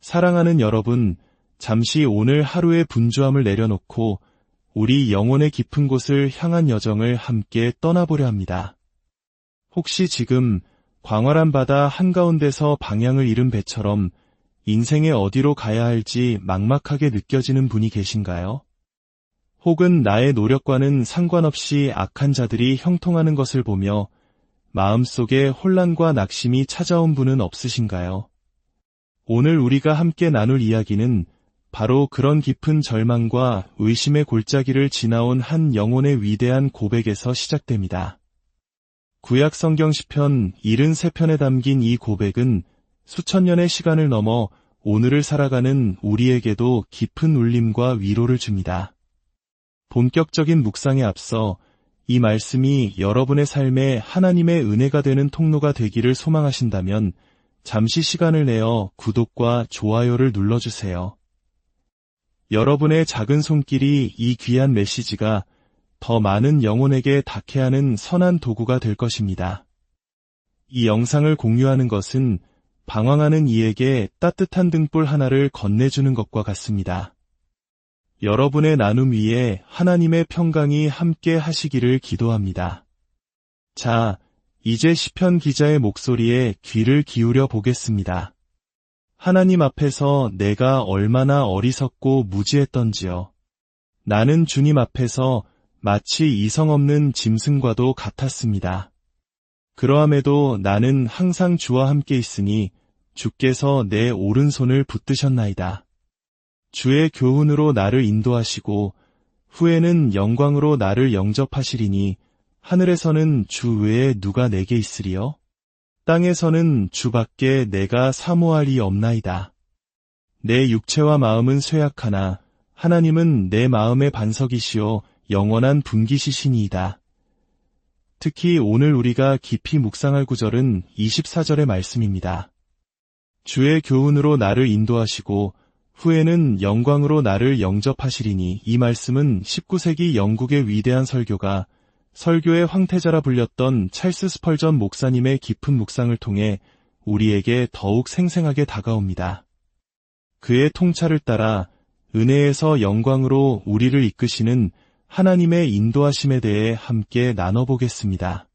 사랑하는 여러분, 잠시 오늘 하루의 분주함을 내려놓고 우리 영혼의 깊은 곳을 향한 여정을 함께 떠나보려 합니다. 혹시 지금 광활한 바다 한가운데서 방향을 잃은 배처럼 인생의 어디로 가야 할지 막막하게 느껴지는 분이 계신가요? 혹은 나의 노력과는 상관없이 악한 자들이 형통하는 것을 보며 마음속에 혼란과 낙심이 찾아온 분은 없으신가요? 오늘 우리가 함께 나눌 이야기는 바로 그런 깊은 절망과 의심의 골짜기를 지나온 한 영혼의 위대한 고백에서 시작됩니다. 구약 성경 시편 73편에 담긴 이 고백은 수천 년의 시간을 넘어 오늘을 살아가는 우리에게도 깊은 울림과 위로를 줍니다. 본격적인 묵상에 앞서 이 말씀이 여러분의 삶에 하나님의 은혜가 되는 통로가 되기를 소망하신다면 잠시 시간을 내어 구독과 좋아요를 눌러주세요. 여러분의 작은 손길이 이 귀한 메시지가 더 많은 영혼에게 닿게 하는 선한 도구가 될 것입니다. 이 영상을 공유하는 것은 방황하는 이에게 따뜻한 등불 하나를 건네주는 것과 같습니다. 여러분의 나눔 위에 하나님의 평강이 함께 하시기를 기도합니다. 자, 이제 시편 기자의 목소리에 귀를 기울여 보겠습니다. 하나님 앞에서 내가 얼마나 어리석고 무지했던지요. 나는 주님 앞에서 마치 이성 없는 짐승과도 같았습니다. 그러함에도 나는 항상 주와 함께 있으니 주께서 내 오른손을 붙드셨나이다. 주의 교훈으로 나를 인도하시고 후에는 영광으로 나를 영접하시리니 하늘에서는 주 외에 누가 내게 있으리요? 땅에서는 주밖에 내가 사모할이 없나이다. 내 육체와 마음은 쇠약하나 하나님은 내 마음의 반석이시요 영원한 분기시시니이다. 특히 오늘 우리가 깊이 묵상할 구절은 24절의 말씀입니다. 주의 교훈으로 나를 인도하시고 후에는 영광으로 나를 영접하시리니 이 말씀은 19세기 영국의 위대한 설교가 설교의 황태자라 불렸던 찰스 스펄전 목사님의 깊은 묵상을 통해 우리에게 더욱 생생하게 다가옵니다. 그의 통찰을 따라 은혜에서 영광으로 우리를 이끄시는 하나님의 인도하심에 대해 함께 나눠보겠습니다.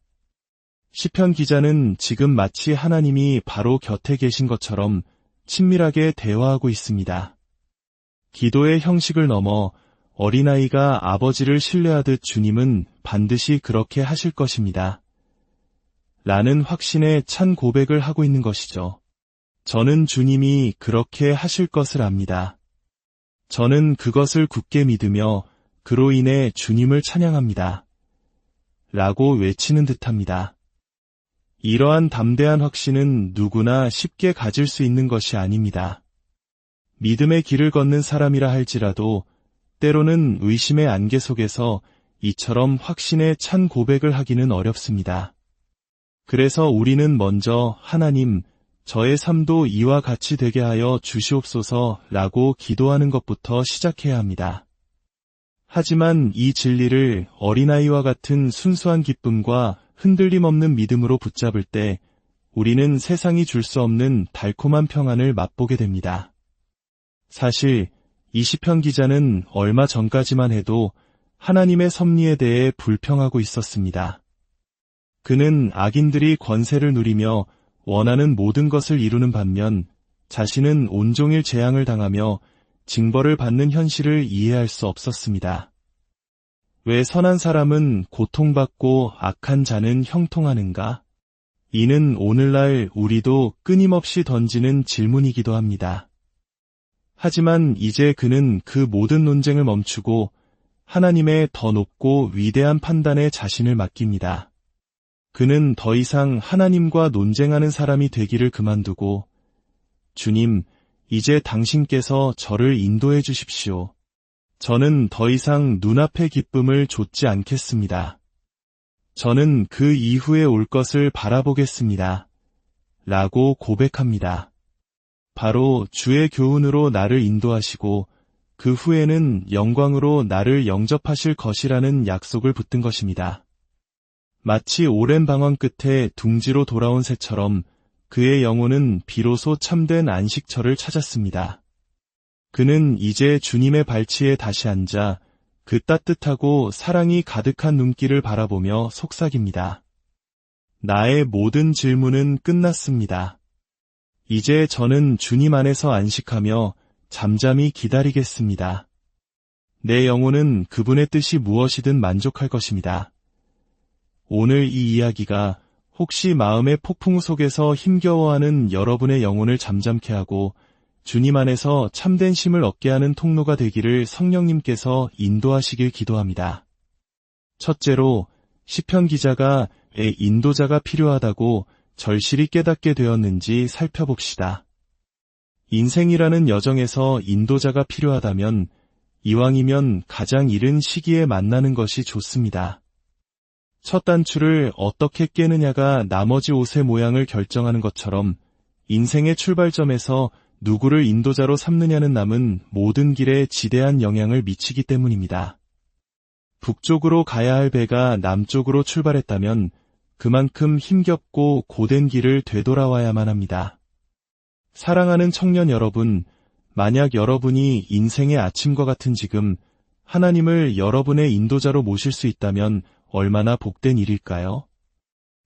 시편 기자는 지금 마치 하나님이 바로 곁에 계신 것처럼 친밀하게 대화하고 있습니다. 기도의 형식을 넘어 어린아이가 아버지를 신뢰하듯 주님은 반드시 그렇게 하실 것입니다. 라는 확신에 찬 고백을 하고 있는 것이죠. 저는 주님이 그렇게 하실 것을 압니다. 저는 그것을 굳게 믿으며 그로 인해 주님을 찬양합니다. 라고 외치는 듯합니다. 이러한 담대한 확신은 누구나 쉽게 가질 수 있는 것이 아닙니다. 믿음의 길을 걷는 사람이라 할지라도 때로는 의심의 안개 속에서 이처럼 확신에 찬 고백을 하기는 어렵습니다. 그래서 우리는 먼저 하나님, 저의 삶도 이와 같이 되게 하여 주시옵소서 라고 기도하는 것부터 시작해야 합니다. 하지만 이 진리를 어린아이와 같은 순수한 기쁨과 흔들림 없는 믿음으로 붙잡을 때 우리는 세상이 줄 수 없는 달콤한 평안을 맛보게 됩니다. 사실 이 시편 기자는 얼마 전까지만 해도 하나님의 섭리에 대해 불평하고 있었습니다. 그는 악인들이 권세를 누리며 원하는 모든 것을 이루는 반면 자신은 온종일 재앙을 당하며 징벌을 받는 현실을 이해할 수 없었습니다. 왜 선한 사람은 고통받고 악한 자는 형통하는가? 이는 오늘날 우리도 끊임없이 던지는 질문이기도 합니다. 하지만 이제 그는 그 모든 논쟁을 멈추고 하나님의 더 높고 위대한 판단에 자신을 맡깁니다. 그는 더 이상 하나님과 논쟁하는 사람이 되기를 그만두고 주님, 이제 당신께서 저를 인도해 주십시오. 저는 더 이상 눈앞의 기쁨을 좇지 않겠습니다. 저는 그 이후에 올 것을 바라보겠습니다. 라고 고백합니다. 바로 주의 교훈으로 나를 인도하시고 그 후에는 영광으로 나를 영접하실 것이라는 약속을 붙든 것입니다. 마치 오랜 방황 끝에 둥지로 돌아온 새처럼 그의 영혼은 비로소 참된 안식처를 찾았습니다. 그는 이제 주님의 발치에 다시 앉아 그 따뜻하고 사랑이 가득한 눈길을 바라보며 속삭입니다. 나의 모든 질문은 끝났습니다. 이제 저는 주님 안에서 안식하며 잠잠히 기다리겠습니다. 내 영혼은 그분의 뜻이 무엇이든 만족할 것입니다. 오늘 이 이야기가 혹시 마음의 폭풍 속에서 힘겨워하는 여러분의 영혼을 잠잠케 하고 주님 안에서 참된 쉼을 얻게 하는 통로가 되기를 성령님께서 인도하시길 기도합니다. 첫째로, 시편 기자가 왜 인도자가 필요하다고 절실히 깨닫게 되었는지 살펴봅시다. 인생이라는 여정에서 인도자가 필요하다면 이왕이면 가장 이른 시기에 만나는 것이 좋습니다. 첫 단추를 어떻게 깨느냐가 나머지 옷의 모양을 결정하는 것처럼 인생의 출발점에서 누구를 인도자로 삼느냐는 남은 모든 길에 지대한 영향을 미치기 때문입니다. 북쪽으로 가야 할 배가 남쪽으로 출발했다면 그만큼 힘겹고 고된 길을 되돌아와야만 합니다. 사랑하는 청년 여러분, 만약 여러분이 인생의 아침과 같은 지금 하나님을 여러분의 인도자로 모실 수 있다면 얼마나 복된 일일까요?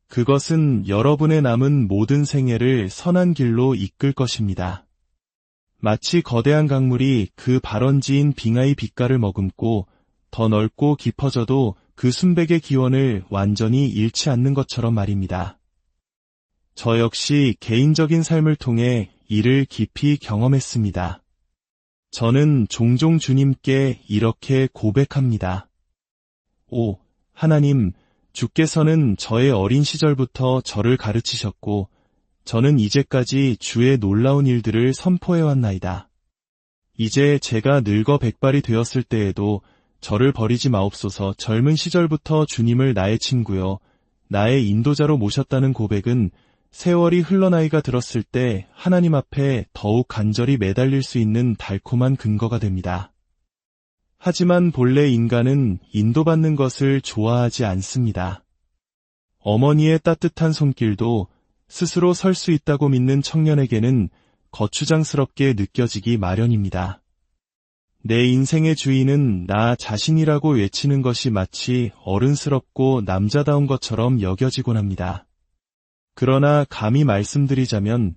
그것은 여러분의 남은 모든 생애를 선한 길로 이끌 것입니다. 마치 거대한 강물이 그 발원지인 빙하의 빛깔을 머금고 더 넓고 깊어져도 그 순백의 기원을 완전히 잃지 않는 것처럼 말입니다. 저 역시 개인적인 삶을 통해 이를 깊이 경험했습니다. 저는 종종 주님께 이렇게 고백합니다. 오, 하나님, 주께서는 저의 어린 시절부터 저를 가르치셨고 저는 이제까지 주의 놀라운 일들을 선포해왔나이다. 이제 제가 늙어 백발이 되었을 때에도 저를 버리지 마옵소서. 젊은 시절부터 주님을 나의 친구요, 나의 인도자로 모셨다는 고백은 세월이 흘러 나이가 들었을 때 하나님 앞에 더욱 간절히 매달릴 수 있는 달콤한 근거가 됩니다. 하지만 본래 인간은 인도받는 것을 좋아하지 않습니다. 어머니의 따뜻한 손길도 스스로 설 수 있다고 믿는 청년에게는 거추장스럽게 느껴지기 마련입니다. 내 인생의 주인은 나 자신이라고 외치는 것이 마치 어른스럽고 남자다운 것처럼 여겨지곤 합니다. 그러나 감히 말씀드리자면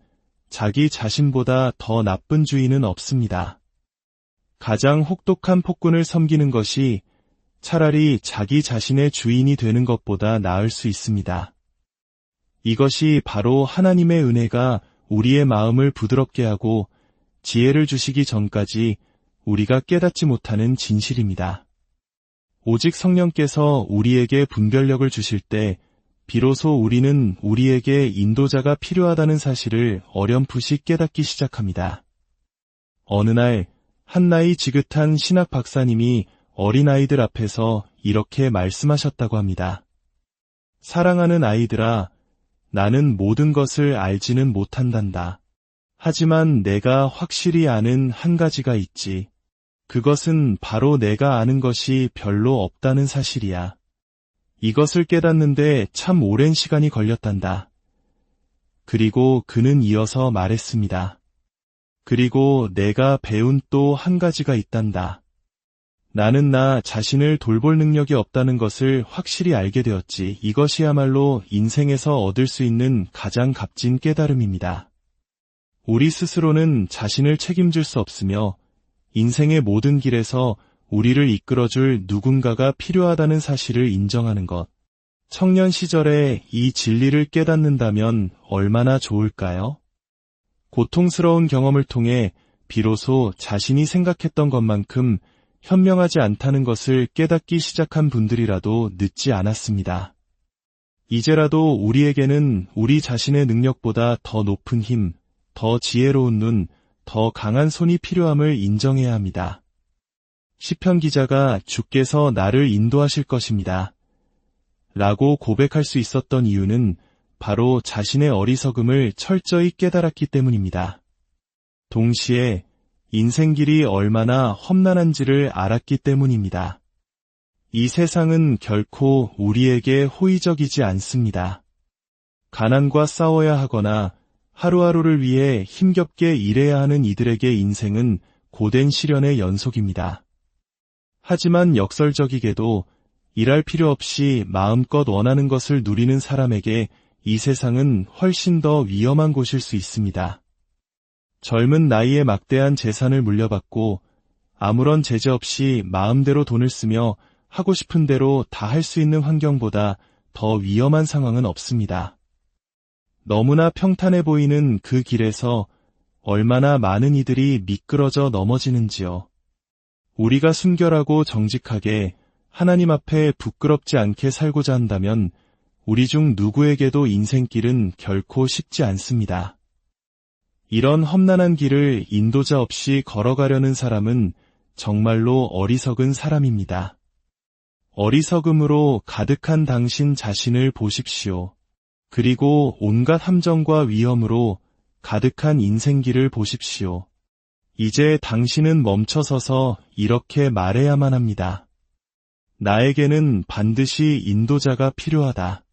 자기 자신보다 더 나쁜 주인은 없습니다. 가장 혹독한 폭군을 섬기는 것이 차라리 자기 자신의 주인이 되는 것보다 나을 수 있습니다. 이것이 바로 하나님의 은혜가 우리의 마음을 부드럽게 하고 지혜를 주시기 전까지 우리가 깨닫지 못하는 진실입니다. 오직 성령께서 우리에게 분별력을 주실 때 비로소 우리는 우리에게 인도자가 필요하다는 사실을 어렴풋이 깨닫기 시작합니다. 어느 날 한나이 지긋한 신학 박사님이 어린아이들 앞에서 이렇게 말씀하셨다고 합니다. 사랑하는 아이들아, 나는 모든 것을 알지는 못한단다. 하지만 내가 확실히 아는 한 가지가 있지. 그것은 바로 내가 아는 것이 별로 없다는 사실이야. 이것을 깨닫는데 참 오랜 시간이 걸렸단다. 그리고 그는 이어서 말했습니다. 그리고 내가 배운 또 한 가지가 있단다. 나는 나 자신을 돌볼 능력이 없다는 것을 확실히 알게 되었지. 이것이야말로 인생에서 얻을 수 있는 가장 값진 깨달음입니다. 우리 스스로는 자신을 책임질 수 없으며 인생의 모든 길에서 우리를 이끌어줄 누군가가 필요하다는 사실을 인정하는 것. 청년 시절에 이 진리를 깨닫는다면 얼마나 좋을까요? 고통스러운 경험을 통해 비로소 자신이 생각했던 것만큼 현명하지 않다는 것을 깨닫기 시작한 분들이라도 늦지 않았습니다. 이제라도 우리에게는 우리 자신의 능력보다 더 높은 힘, 더 지혜로운 눈, 더 강한 손이 필요함을 인정해야 합니다. 시편 기자가 주께서 나를 인도하실 것입니다. 라고 고백할 수 있었던 이유는 바로 자신의 어리석음을 철저히 깨달았기 때문입니다. 동시에 인생길이 얼마나 험난한지를 알았기 때문입니다. 이 세상은 결코 우리에게 호의적이지 않습니다. 가난과 싸워야 하거나 하루하루를 위해 힘겹게 일해야 하는 이들에게 인생은 고된 시련의 연속입니다. 하지만 역설적이게도 일할 필요 없이 마음껏 원하는 것을 누리는 사람에게 이 세상은 훨씬 더 위험한 곳일 수 있습니다. 젊은 나이에 막대한 재산을 물려받고 아무런 제재 없이 마음대로 돈을 쓰며 하고 싶은 대로 다 할 수 있는 환경보다 더 위험한 상황은 없습니다. 너무나 평탄해 보이는 그 길에서 얼마나 많은 이들이 미끄러져 넘어지는지요. 우리가 순결하고 정직하게 하나님 앞에 부끄럽지 않게 살고자 한다면 우리 중 누구에게도 인생길은 결코 쉽지 않습니다. 이런 험난한 길을 인도자 없이 걸어가려는 사람은 정말로 어리석은 사람입니다. 어리석음으로 가득한 당신 자신을 보십시오. 그리고 온갖 함정과 위험으로 가득한 인생길을 보십시오. 이제 당신은 멈춰서서 이렇게 말해야만 합니다. 나에게는 반드시 인도자가 필요하다.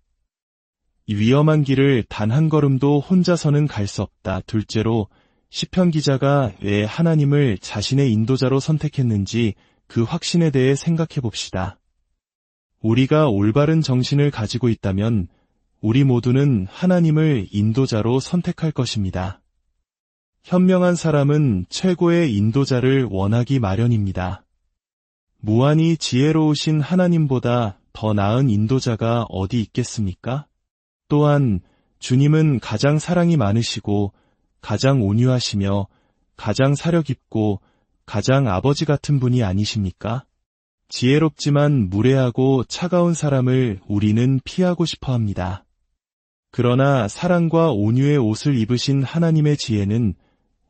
위험한 길을 단 한 걸음도 혼자서는 갈 수 없다. 둘째로, 시편 기자가 왜 하나님을 자신의 인도자로 선택했는지 그 확신에 대해 생각해 봅시다. 우리가 올바른 정신을 가지고 있다면 우리 모두는 하나님을 인도자로 선택할 것입니다. 현명한 사람은 최고의 인도자를 원하기 마련입니다. 무한히 지혜로우신 하나님보다 더 나은 인도자가 어디 있겠습니까? 또한 주님은 가장 사랑이 많으시고 가장 온유하시며 가장 사려 깊고 가장 아버지 같은 분이 아니십니까? 지혜롭지만 무례하고 차가운 사람을 우리는 피하고 싶어 합니다. 그러나 사랑과 온유의 옷을 입으신 하나님의 지혜는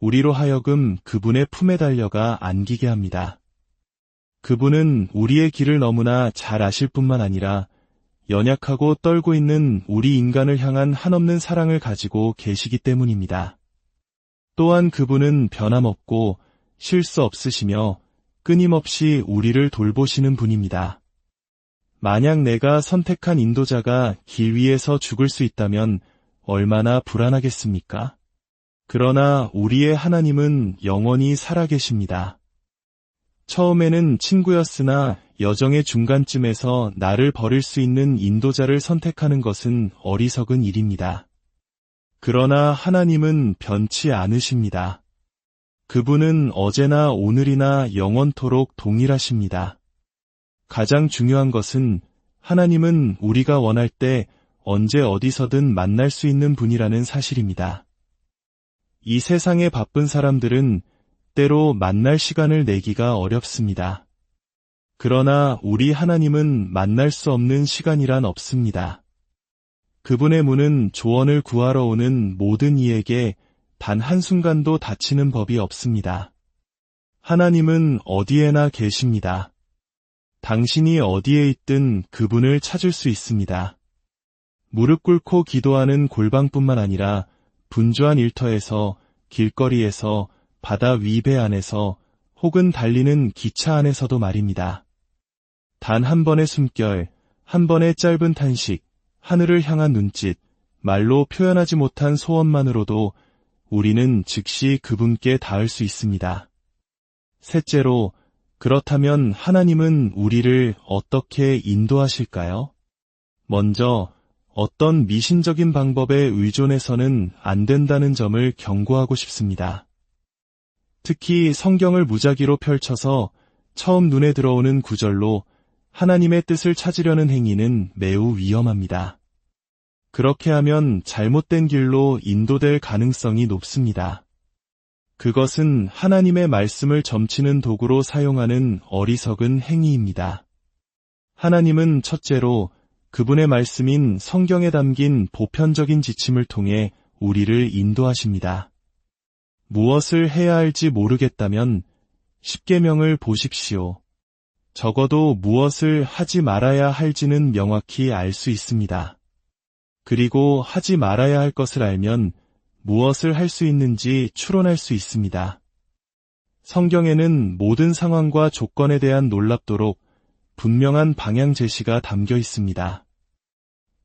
우리로 하여금 그분의 품에 달려가 안기게 합니다. 그분은 우리의 길을 너무나 잘 아실 뿐만 아니라 연약하고 떨고 있는 우리 인간을 향한 한없는 사랑을 가지고 계시기 때문입니다. 또한 그분은 변함없고 실수 없으시며 끊임없이 우리를 돌보시는 분입니다. 만약 내가 선택한 인도자가 길 위에서 죽을 수 있다면 얼마나 불안하겠습니까? 그러나 우리의 하나님은 영원히 살아계십니다. 처음에는 친구였으나 여정의 중간쯤에서 나를 버릴 수 있는 인도자를 선택하는 것은 어리석은 일입니다. 그러나 하나님은 변치 않으십니다. 그분은 어제나 오늘이나 영원토록 동일하십니다. 가장 중요한 것은 하나님은 우리가 원할 때 언제 어디서든 만날 수 있는 분이라는 사실입니다. 이 세상의 바쁜 사람들은 때로 만날 시간을 내기가 어렵습니다. 그러나 우리 하나님은 만날 수 없는 시간이란 없습니다. 그분의 문은 조언을 구하러 오는 모든 이에게 단 한순간도 닫히는 법이 없습니다. 하나님은 어디에나 계십니다. 당신이 어디에 있든 그분을 찾을 수 있습니다. 무릎 꿇고 기도하는 골방뿐만 아니라 분주한 일터에서, 길거리에서, 바다 위 배 안에서, 혹은 달리는 기차 안에서도 말입니다. 단 한 번의 숨결, 한 번의 짧은 탄식, 하늘을 향한 눈짓, 말로 표현하지 못한 소원만으로도 우리는 즉시 그분께 닿을 수 있습니다. 셋째로, 그렇다면 하나님은 우리를 어떻게 인도하실까요? 먼저, 어떤 미신적인 방법에 의존해서는 안 된다는 점을 경고하고 싶습니다. 특히 성경을 무작위로 펼쳐서 처음 눈에 들어오는 구절로 하나님의 뜻을 찾으려는 행위는 매우 위험합니다. 그렇게 하면 잘못된 길로 인도될 가능성이 높습니다. 그것은 하나님의 말씀을 점치는 도구로 사용하는 어리석은 행위입니다. 하나님은 첫째로 그분의 말씀인 성경에 담긴 보편적인 지침을 통해 우리를 인도하십니다. 무엇을 해야 할지 모르겠다면 십계명을 보십시오. 적어도 무엇을 하지 말아야 할지는 명확히 알 수 있습니다. 그리고 하지 말아야 할 것을 알면 무엇을 할 수 있는지 추론할 수 있습니다. 성경에는 모든 상황과 조건에 대한 놀랍도록 분명한 방향 제시가 담겨 있습니다.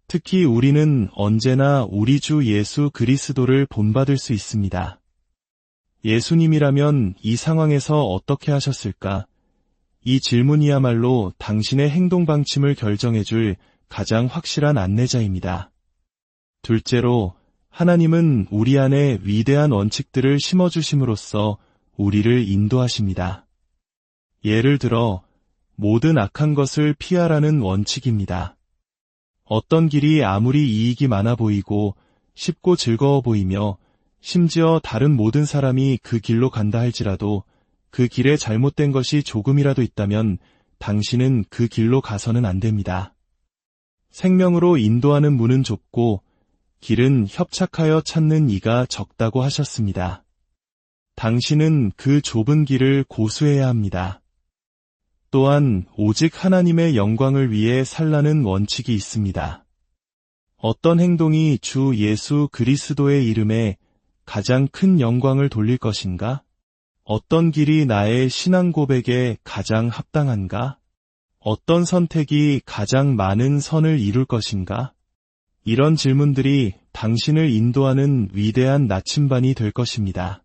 특히 우리는 언제나 우리 주 예수 그리스도를 본받을 수 있습니다. 예수님이라면 이 상황에서 어떻게 하셨을까? 이 질문이야말로 당신의 행동 방침을 결정해줄 가장 확실한 안내자입니다. 둘째로, 하나님은 우리 안에 위대한 원칙들을 심어주심으로써 우리를 인도하십니다. 예를 들어, 모든 악한 것을 피하라는 원칙입니다. 어떤 길이 아무리 이익이 많아 보이고 쉽고 즐거워 보이며 심지어 다른 모든 사람이 그 길로 간다 할지라도 그 길에 잘못된 것이 조금이라도 있다면 당신은 그 길로 가서는 안 됩니다. 생명으로 인도하는 문은 좁고 길은 협착하여 찾는 이가 적다고 하셨습니다. 당신은 그 좁은 길을 고수해야 합니다. 또한 오직 하나님의 영광을 위해 살라는 원칙이 있습니다. 어떤 행동이 주 예수 그리스도의 이름에 가장 큰 영광을 돌릴 것인가? 어떤 길이 나의 신앙 고백에 가장 합당한가? 어떤 선택이 가장 많은 선을 이룰 것인가? 이런 질문들이 당신을 인도하는 위대한 나침반이 될 것입니다.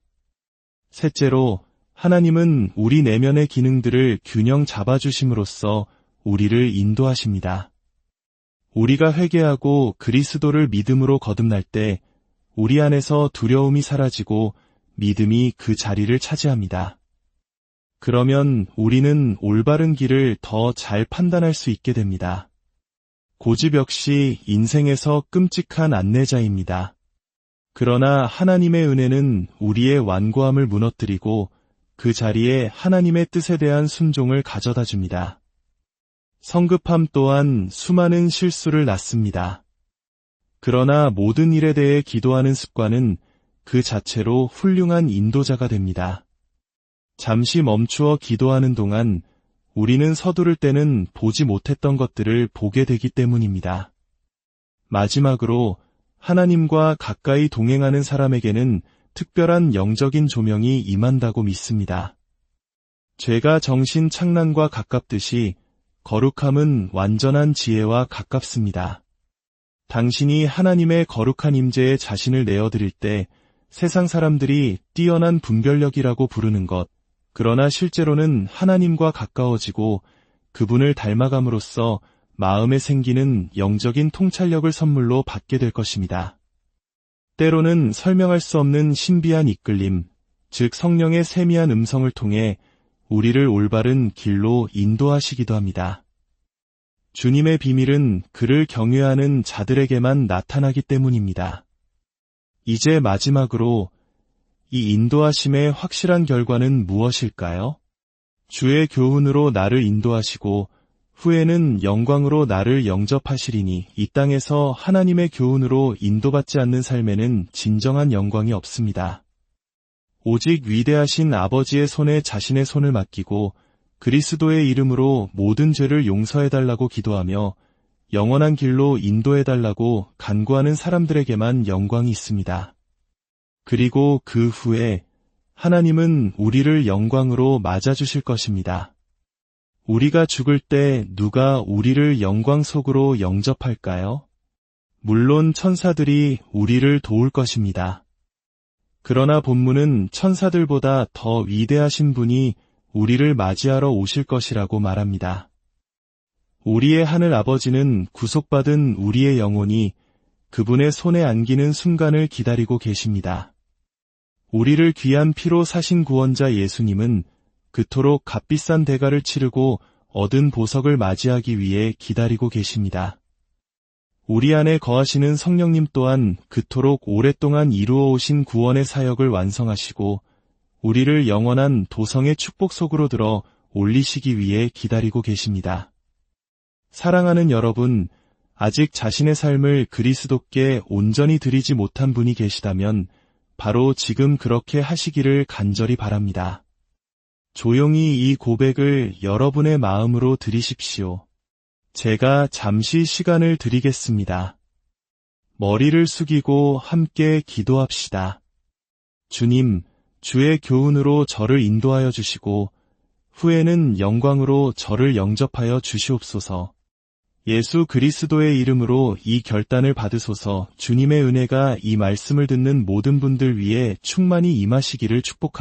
셋째로, 하나님은 우리 내면의 기능들을 균형 잡아주심으로써 우리를 인도하십니다. 우리가 회개하고 그리스도를 믿음으로 거듭날 때 우리 안에서 두려움이 사라지고 믿음이 그 자리를 차지합니다. 그러면 우리는 올바른 길을 더 잘 판단할 수 있게 됩니다. 고집 역시 인생에서 끔찍한 안내자입니다. 그러나 하나님의 은혜는 우리의 완고함을 무너뜨리고 그 자리에 하나님의 뜻에 대한 순종을 가져다 줍니다. 성급함 또한 수많은 실수를 낳습니다. 그러나 모든 일에 대해 기도하는 습관은 그 자체로 훌륭한 인도자가 됩니다. 잠시 멈추어 기도하는 동안 우리는 서두를 때는 보지 못했던 것들을 보게 되기 때문입니다. 마지막으로 하나님과 가까이 동행하는 사람에게는 특별한 영적인 조명이 임한다고 믿습니다. 죄가 정신 창난과 가깝듯이 거룩함은 완전한 지혜와 가깝습니다. 당신이 하나님의 거룩한 임재에 자신을 내어드릴 때 세상 사람들이 뛰어난 분별력이라고 부르는 것, 그러나 실제로는 하나님과 가까워지고 그분을 닮아감으로써 마음에 생기는 영적인 통찰력을 선물로 받게 될 것입니다. 때로는 설명할 수 없는 신비한 이끌림, 즉 성령의 세미한 음성을 통해 우리를 올바른 길로 인도하시기도 합니다. 주님의 비밀은 그를 경외하는 자들에게만 나타나기 때문입니다. 이제 마지막으로 이 인도하심의 확실한 결과는 무엇일까요? 주의 교훈으로 나를 인도하시고 후에는 영광으로 나를 영접하시리니 이 땅에서 하나님의 교훈으로 인도받지 않는 삶에는 진정한 영광이 없습니다. 오직 위대하신 아버지의 손에 자신의 손을 맡기고 그리스도의 이름으로 모든 죄를 용서해달라고 기도하며 영원한 길로 인도해달라고 간구하는 사람들에게만 영광이 있습니다. 그리고 그 후에 하나님은 우리를 영광으로 맞아주실 것입니다. 우리가 죽을 때 누가 우리를 영광 속으로 영접할까요? 물론 천사들이 우리를 도울 것입니다. 그러나 본문은 천사들보다 더 위대하신 분이 우리를 맞이하러 오실 것이라고 말합니다. 우리의 하늘 아버지는 구속받은 우리의 영혼이 그분의 손에 안기는 순간을 기다리고 계십니다. 우리를 귀한 피로 사신 구원자 예수님은 그토록 값비싼 대가를 치르고 얻은 보석을 맞이하기 위해 기다리고 계십니다. 우리 안에 거하시는 성령님 또한 그토록 오랫동안 이루어 오신 구원의 사역을 완성하시고 우리를 영원한 도성의 축복 속으로 들어 올리시기 위해 기다리고 계십니다. 사랑하는 여러분, 아직 자신의 삶을 그리스도께 온전히 드리지 못한 분이 계시다면 바로 지금 그렇게 하시기를 간절히 바랍니다. 조용히 이 고백을 여러분의 마음으로 드리십시오. 제가 잠시 시간을 드리겠습니다. 머리를 숙이고 함께 기도합시다. 주님, 주의 교훈으로 저를 인도하여 주시고 후에는 영광으로 저를 영접하여 주시옵소서. 예수 그리스도의 이름으로 이 결단을 받으소서. 주님의 은혜가 이 말씀을 듣는 모든 분들 위해 충만히 임하시기를 축복합니다.